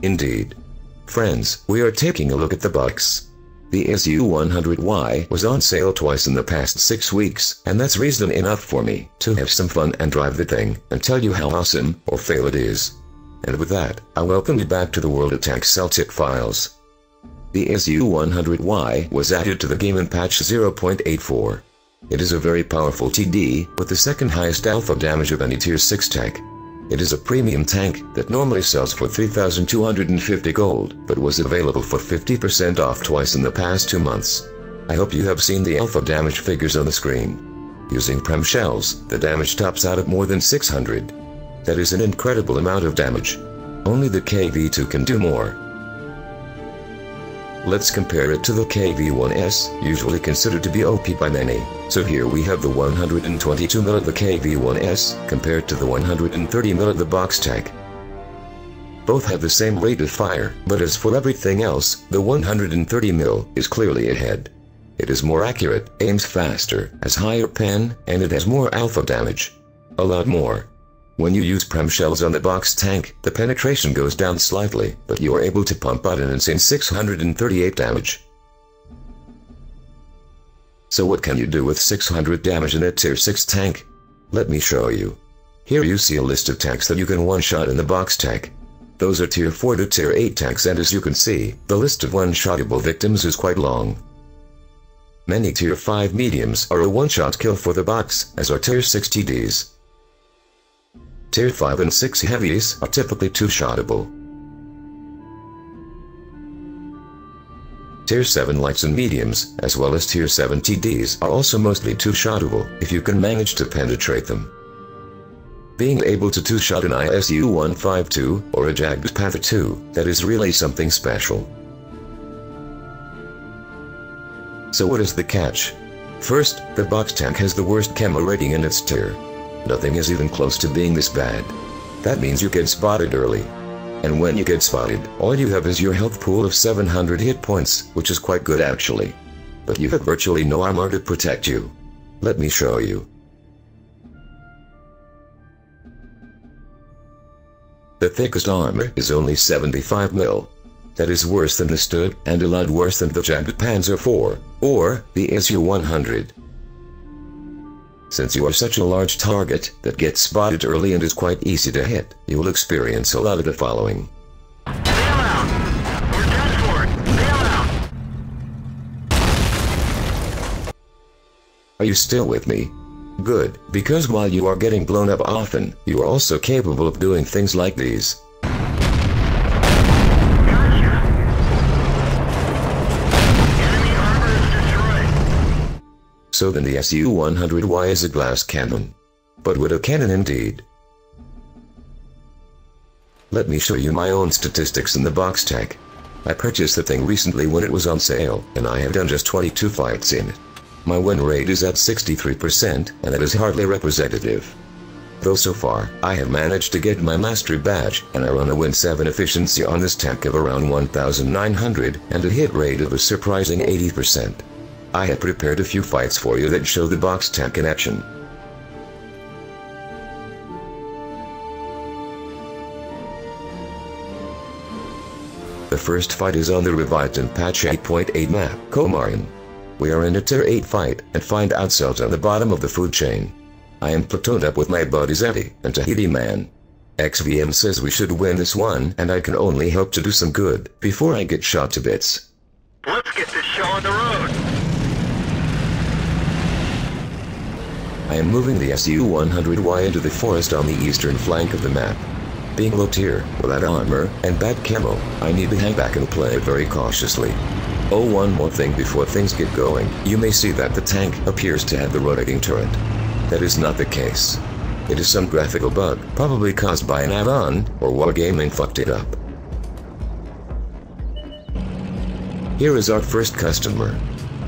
Indeed. Friends, we are taking a look at the box. The SU-100Y was on sale twice in the past 6 weeks, and that's reason enough for me to have some fun and drive the thing, and tell you how awesome, or fail it is. And with that, I welcome you back to the World Attack Celtic files. The SU-100Y was added to the game in patch 0.84. It is a very powerful TD, with the second highest alpha damage of any tier 6 tech. It is a premium tank that normally sells for 3,250 gold, but was available for 50% off twice in the past 2 months. I hope you have seen the alpha damage figures on the screen. Using prem shells, the damage tops out at more than 600. That is an incredible amount of damage. Only the KV2 can do more. Let's compare it to the KV1S, usually considered to be OP by many. So here we have the 122mm of the KV1S, compared to the 130mm of the box tech. Both have the same rate of fire, but as for everything else, the 130mm is clearly ahead. It is more accurate, aims faster, has higher pen, and it has more alpha damage. A lot more. When you use prem shells on the box tank, the penetration goes down slightly, but you are able to pump out an insane 638 damage. So what can you do with 600 damage in a tier 6 tank? Let me show you. Here you see a list of tanks that you can one-shot in the box tank. Those are tier 4 to tier 8 tanks, and as you can see, the list of one-shottable victims is quite long. Many tier 5 mediums are a one-shot kill for the box, as are tier 6 TDs. Tier 5 and 6 heavies are typically two-shottable. Tier 7 lights and mediums, as well as Tier 7 TDs, are also mostly two-shottable, if you can manage to penetrate them. Being able to two-shot an SU-152, or a Gnomefather 2, that is really something special. So what is the catch? First, the box tank has the worst camo rating in its tier. Nothing is even close to being this bad. That means you get spotted early. And when you get spotted, all you have is your health pool of 700 hit points, which is quite good actually. But you have virtually no armor to protect you. Let me show you. The thickest armor is only 75mm. That is worse than the Stud, and a lot worse than the Panzer IV, or the SU-100. Since you are such a large target that gets spotted early and is quite easy to hit, you will experience a lot of the following. Bail out! We're dead for it! Bail out! Are you still with me? Good, because while you are getting blown up often, you are also capable of doing things like these. So then the SU-100Y is a glass cannon. But with a cannon indeed. Let me show you my own statistics in the box tech. I purchased the thing recently when it was on sale, and I have done just 22 fights in it. My win rate is at 63%, and that is hardly representative. Though so far, I have managed to get my mastery badge, and I run a win 7 efficiency on this tank of around 1,900, and a hit rate of a surprising 80%. I have prepared a few fights for you that show the box tank in action. The first fight is on the revived and patch 8.8 map, Komarin. We are in a tier 8 fight, and find outcells on the bottom of the food chain. I am platooned up with my buddies Eddie and Tahiti Man. XVM says we should win this one, and I can only hope to do some good before I get shot to bits. Let's get this show on the road! I am moving the SU-100Y into the forest on the eastern flank of the map. Being low tier, without armor, and bad camo, I need to hang back and play very cautiously. Oh, one more thing before things get going, you may see that the tank appears to have the rotating turret. That is not the case. It is some graphical bug, probably caused by an add-on, or Wargaming fucked it up. Here is our first customer.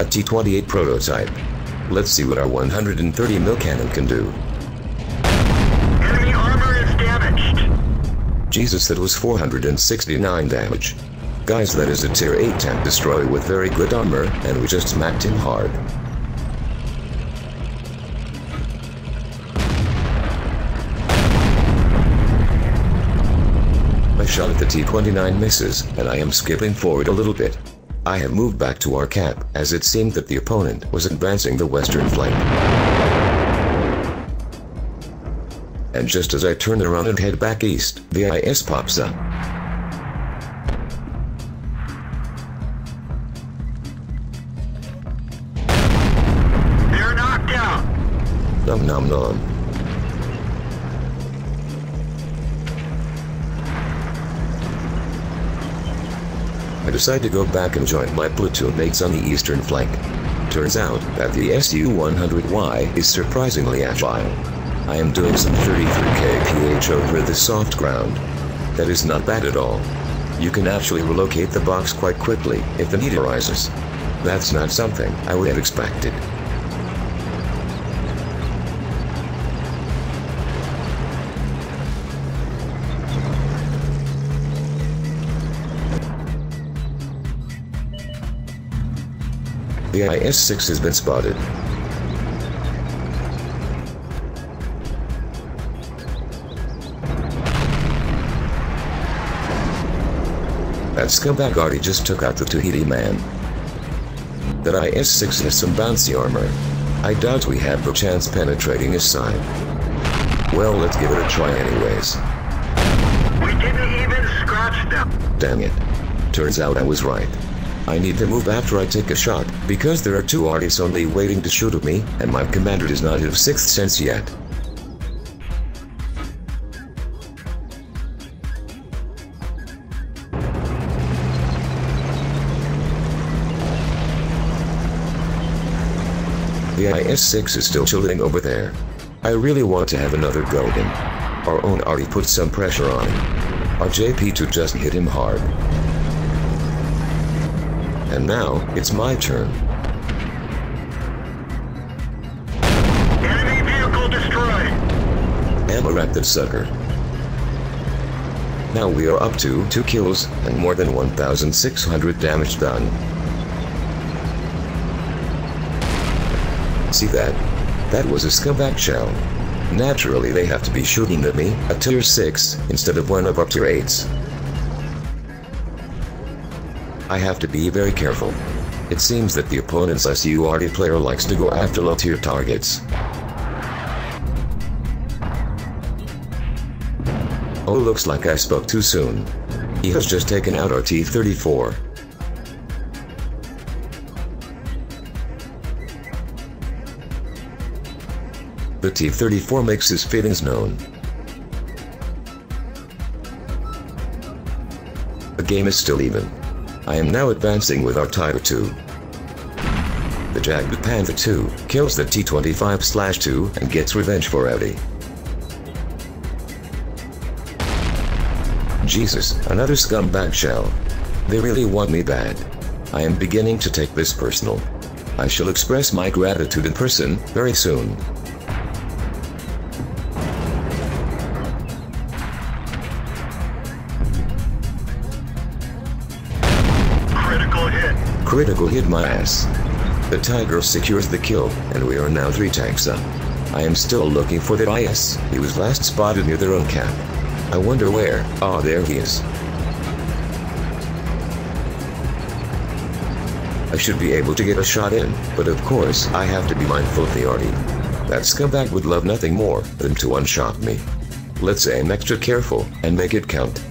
A T-28 prototype. Let's see what our 130mm cannon can do. Enemy armor is damaged! Jesus, that was 469 damage. Guys, that is a tier 8 tank destroyer with very good armor, and we just smacked him hard. My shot at the T-29 misses, and I am skipping forward a little bit. I have moved back to our cap, as it seemed that the opponent was advancing the western flank. And just as I turn around and head back east, the IS pops up. They're knocked out. Nom nom nom. I decide to go back and join my platoon mates on the eastern flank. Turns out that the SU-100Y is surprisingly agile. I am doing some 33 kph over the soft ground. That is not bad at all. You can actually relocate the box quite quickly if the need arises. That's not something I would have expected. The IS-6 has been spotted. That scumbag already just took out the Tahiti man. That IS-6 has some bouncy armor. I doubt we have the chance penetrating his side. Well, let's give it a try anyways. We didn't even scratch them. Damn it. Turns out I was right. I need to move after I take a shot, because there are two artists only waiting to shoot at me, and my commander does not have sixth sense yet. The IS-6 is still chilling over there. I really want to have another go at him. Our own arty put some pressure on him. Our JP2 just hit him hard. And now, it's my turn. Enemy vehicle destroyed. Ammo at that sucker. Now we are up to 2 kills, and more than 1,600 damage done. See that? That was a scumbag shell. Naturally they have to be shooting at me, a tier 6, instead of one of our tier 8s. I have to be very careful. It seems that the opponent's SU-100Y player likes to go after low-tier targets. Oh, looks like I spoke too soon. He has just taken out our T-34. The T-34 makes his feelings known. The game is still even. I am now advancing with our Tiger II. The Jagged Panther II kills the T-25/2 and gets revenge for Eddie. Jesus, another scumbag shell. They really want me bad. I am beginning to take this personal. I shall express my gratitude in person very soon. Critical hit my ass. The Tiger secures the kill, and we are now 3 tanks up. I am still looking for that IS. He was last spotted near their own cap. I wonder where. Ah, there he is. I should be able to get a shot in, but of course I have to be mindful of the arty. That scumbag would love nothing more than to one-shot me. Let's aim extra careful and make it count.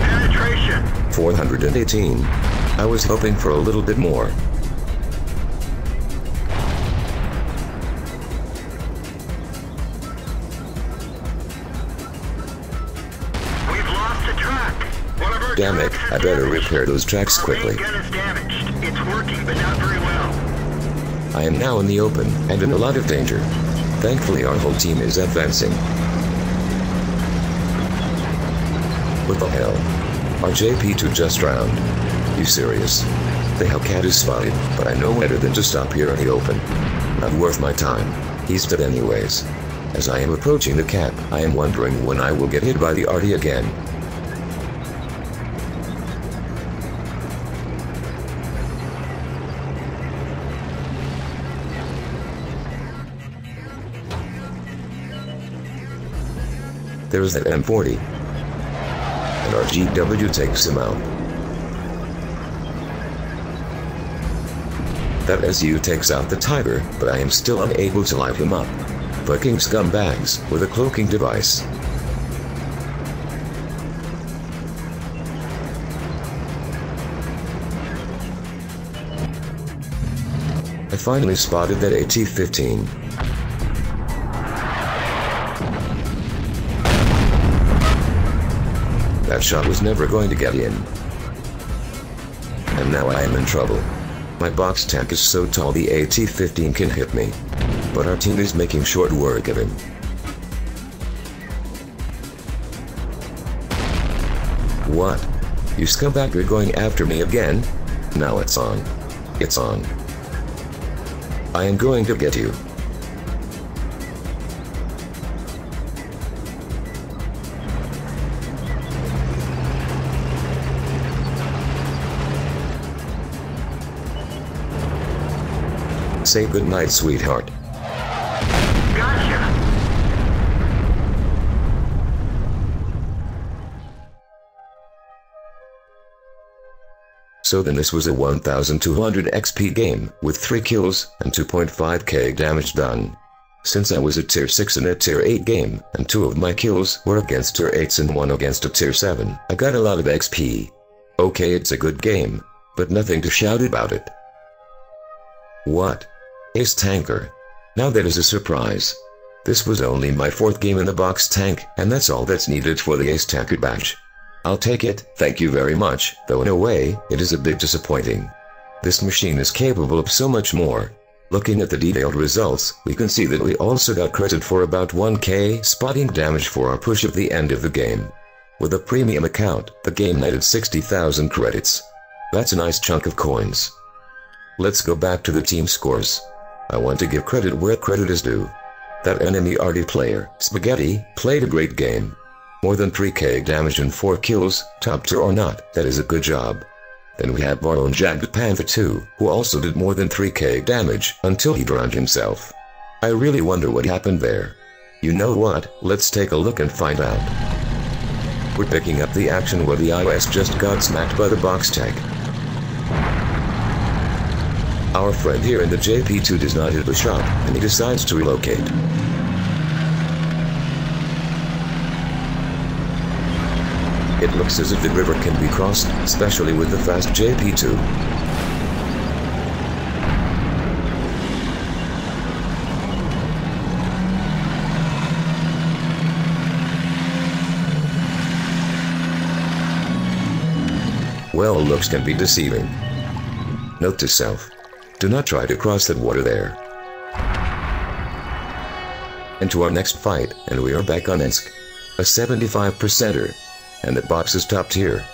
Penetration. 418. I was hoping for a little bit more. Damn it, I better repair those tracks quickly. Gun is damaged. It's working, but not very well. I am now in the open, and in a lot of danger. Thankfully our whole team is advancing. What the hell? Our JP2 just drowned. You serious? The Hellcat is spotted, but I know better than to stop here in the open. Not worth my time. He's dead anyways. As I am approaching the cap, I am wondering when I will get hit by the arty again. There's that M40. And our GW takes him out. That SU takes out the Tiger, but I am still unable to light him up. Fucking scumbags, with a cloaking device. I finally spotted that AT-15. That shot was never going to get in. And now I am in trouble. My box tank is so tall the AT-15 can hit me. But our team is making short work of him. What? You scumbag are going after me again? Now it's on. It's on. I am going to get you. Say goodnight, sweetheart. Gotcha. So then this was a 1200 XP game, with 3 kills, and 2.5k damage done. Since I was a tier 6 in a tier 8 game, and 2 of my kills were against tier 8s and 1 against a tier 7, I got a lot of XP. Okay, it's a good game, but nothing to shout about it. What? Ace Tanker. Now that is a surprise. This was only my 4th game in the box tank, and that's all that's needed for the Ace Tanker badge. I'll take it, thank you very much, though in a way, it is a bit disappointing. This machine is capable of so much more. Looking at the detailed results, we can see that we also got credit for about 1k spotting damage for our push at the end of the game. With a premium account, the game netted 60,000 credits. That's a nice chunk of coins. Let's go back to the team scores. I want to give credit where credit is due. That enemy RD player, Spaghetti, played a great game. More than 3k damage and 4 kills, top tier or not, that is a good job. Then we have our own Jagged Panther 2, who also did more than 3k damage, until he drowned himself. I really wonder what happened there. You know what, let's take a look and find out. We're picking up the action where the IS just got smacked by the box tank. Our friend here in the JP2 does not hit the shot, and he decides to relocate. It looks as if the river can be crossed, especially with the fast JP2. Well, looks can be deceiving. Note to self. Do not try to cross that water there. And to our next fight, and we are back on Ensk. A 75%er. And the box is top tier.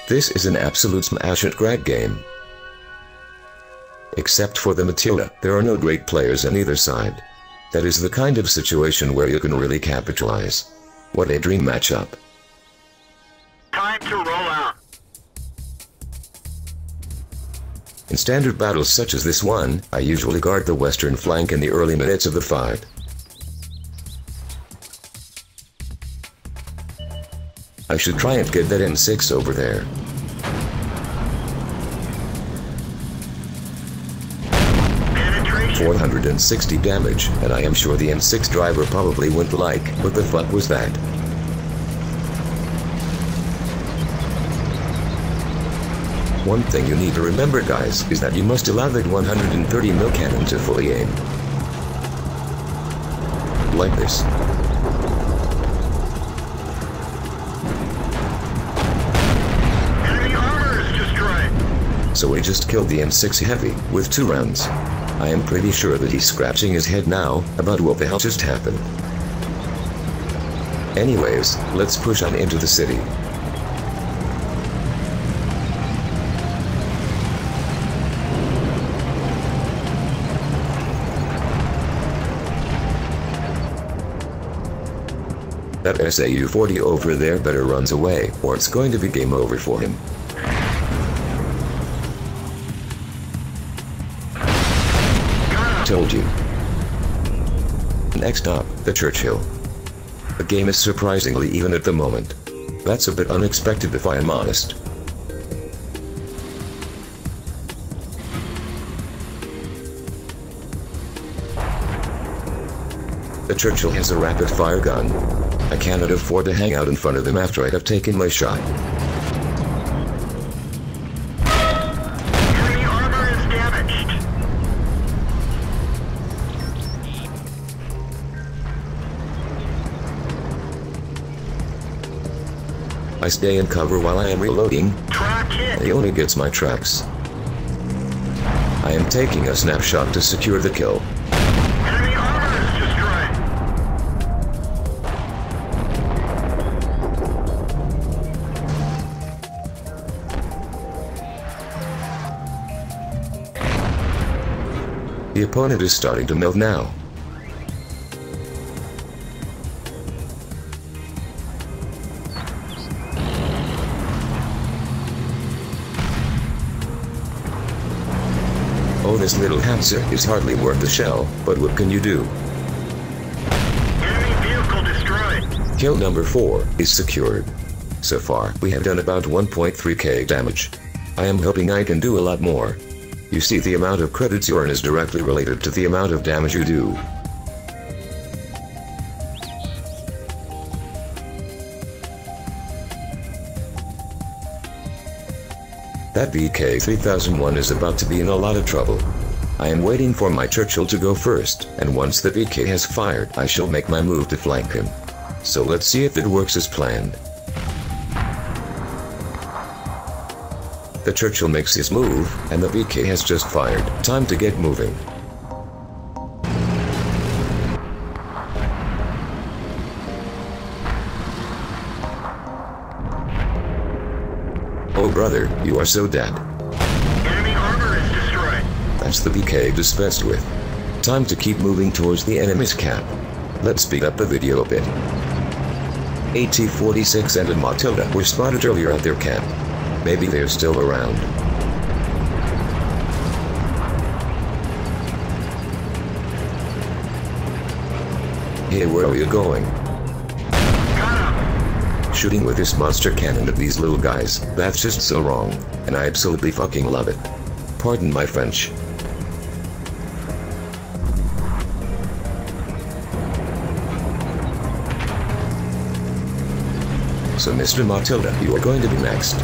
This is an absolute smash and grab game. Except for the Matilda, there are no great players on either side. That is the kind of situation where you can really capitalize. What a dream matchup. Time to roll out. In standard battles such as this one, I usually guard the western flank in the early minutes of the fight. I should try and get that M6 over there. Penetration. 460 damage, and I am sure the M6 driver probably wouldn't like, what the fuck was that? One thing you need to remember, guys, is that you must allow that 130mm cannon to fully aim. Like this. Enemy armor is destroyed. So we just killed the M6 Heavy, with 2 rounds. I am pretty sure that he's scratching his head now, about what the hell just happened. Anyways, let's push on into the city. That SU-100Y over there better runs away, or it's going to be game over for him. Told you. Next up, the Churchill. The game is surprisingly even at the moment. That's a bit unexpected if I am honest. The Churchill has a rapid-fire gun. I cannot afford to hang out in front of him after I have taken my shot. Enemy armor is damaged. I stay in cover while I am reloading. Track hit. He only gets my tracks. I am taking a snapshot to secure the kill. Enemy armor is destroyed. The opponent is starting to melt now. Oh, this little hamster is hardly worth the shell, but what can you do? Enemy vehicle destroyed. Kill number 4 is secured. So far, we have done about 1.3k damage. I am hoping I can do a lot more. You see, the amount of credits you earn is directly related to the amount of damage you do. That VK-3001 is about to be in a lot of trouble. I am waiting for my Churchill to go first, and once the VK has fired, I shall make my move to flank him. So let's see if it works as planned. The Churchill makes his move, and the VK has just fired. Time to get moving. Oh brother, you are so dead. Enemy armor is destroyed. That's the VK dispensed with. Time to keep moving towards the enemy's camp. Let's speed up the video a bit. AT-46 and a Matilda were spotted earlier at their camp. Maybe they're still around. Hey, where are you going? Shooting with this monster cannon at these little guys, that's just so wrong, and I absolutely fucking love it. Pardon my French. So Mr. Matilda, you are going to be next.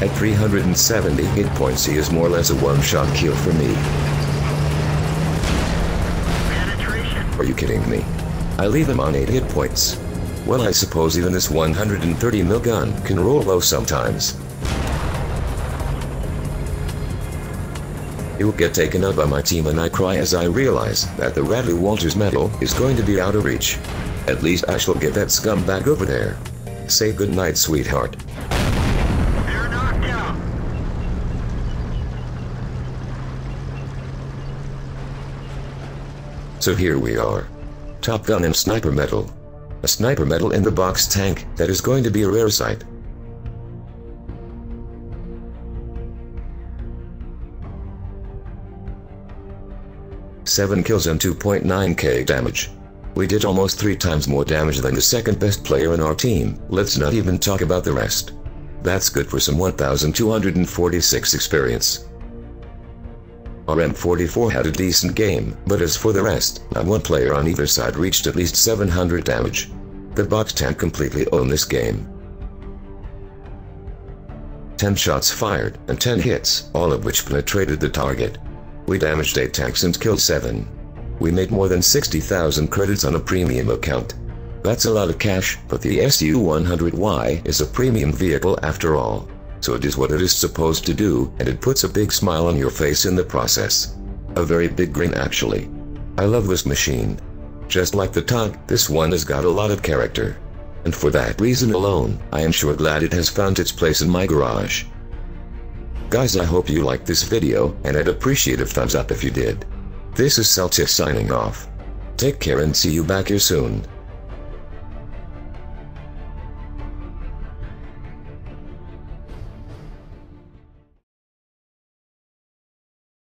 At 370 hit points, he is more or less a one-shot kill for me. Penetration. Are you kidding me? I leave him on 8 hit points. Well, I suppose even this 130mm gun can roll low sometimes. He will get taken out by my team, and I cry as I realize that the Radley Walters medal is going to be out of reach. At least I shall get that scumbag over there. Say goodnight, sweetheart. They're knocked out. So here we are. Top Gun and Sniper Medal. A Sniper Medal in the box tank, that is going to be a rare sight. Seven kills and 2.9k damage. We did almost 3 times more damage than the second best player in our team. Let's not even talk about the rest. That's good for some 1246 experience. Our M44 had a decent game, but as for the rest, not one player on either side reached at least 700 damage. The box tank completely owned this game. 10 shots fired, and 10 hits, all of which penetrated the target. We damaged 8 tanks and killed 7. We made more than 60,000 credits on a premium account. That's a lot of cash, but the SU-100Y is a premium vehicle after all. So it is what it is supposed to do, and it puts a big smile on your face in the process. A very big grin, actually. I love this machine. Just like the Tog, this one has got a lot of character. And for that reason alone, I am sure glad it has found its place in my garage. Guys, I hope you liked this video, and I'd appreciate a thumbs up if you did. This is Celtic signing off. Take care and see you back here soon.